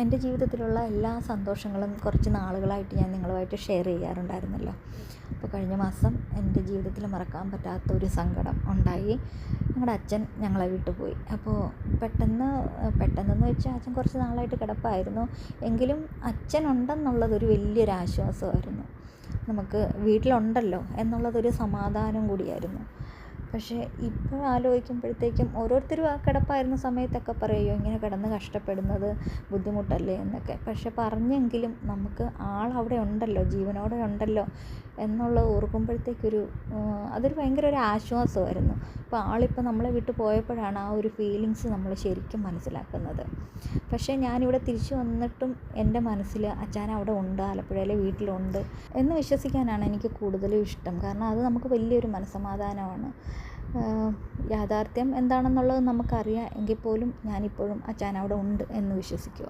എൻ്റെ ജീവിതത്തിലുള്ള എല്ലാ സന്തോഷങ്ങളും കുറച്ച് നാളുകളായിട്ട് ഞാൻ നിങ്ങളുമായിട്ട് ഷെയർ ചെയ്യാറുണ്ടായിരുന്നല്ലോ. അപ്പോൾ കഴിഞ്ഞ മാസം എൻ്റെ ജീവിതത്തിൽ മറക്കാൻ പറ്റാത്ത ഒരു സങ്കടം ഉണ്ടായി. ഞങ്ങളുടെ അച്ഛൻ ഞങ്ങളെ വിട്ടു പോയി. അപ്പോൾ പെട്ടെന്നെന്ന് വെച്ചാൽ അച്ഛൻ കുറച്ച് നാളായിട്ട് കിടപ്പായിരുന്നു. എങ്കിലും അച്ഛനുണ്ടെന്നുള്ളതൊരു വലിയൊരു ആശ്വാസമായിരുന്നു. നമുക്ക് വീട്ടിലുണ്ടല്ലോ എന്നുള്ളതൊരു സമാധാനം കൂടിയായിരുന്നു. പക്ഷേ ഇപ്പോൾ ആലോചിക്കുമ്പോഴത്തേക്കും ഓരോരുത്തരും ആ കിടപ്പായിരുന്ന സമയത്തൊക്കെ പറയുമോ ഇങ്ങനെ കിടന്ന് കഷ്ടപ്പെടുന്നത് ബുദ്ധിമുട്ടല്ലേ എന്നൊക്കെ. പക്ഷെ പറഞ്ഞെങ്കിലും നമുക്ക് ആളവിടെ ഉണ്ടല്ലോ, ജീവനോടെ ഉണ്ടല്ലോ എന്നുള്ളത് ഓർക്കുമ്പോഴത്തേക്കൊരു അതൊരു ഭയങ്കര ഒരു ആശ്വാസമായിരുന്നു. അപ്പോൾ ആളിപ്പോൾ നമ്മളെ വിട്ട് പോയപ്പോഴാണ് ആ ഒരു ഫീലിങ്സ് നമ്മൾ ശരിക്കും മനസ്സിലാക്കുന്നത്. പക്ഷേ ഞാനിവിടെ തിരിച്ചു വന്നിട്ടും എൻ്റെ മനസ്സിൽ അച്ഛൻ അവിടെ ഉണ്ട്, ആലപ്പുഴയിലെ വീട്ടിലുണ്ട് എന്ന് വിശ്വസിക്കാനാണ് എനിക്ക് കൂടുതലും ഇഷ്ടം. കാരണം അത് നമുക്ക് വലിയൊരു മനസ്സമാധാനമാണ്. യാഥാർത്ഥ്യം എന്താണെന്നുള്ളത് നമുക്കറിയാം എങ്കിൽ പോലും ഞാനിപ്പോഴും അച്ഛൻ അവിടെ ഉണ്ട് എന്ന് വിശ്വസിക്കുക.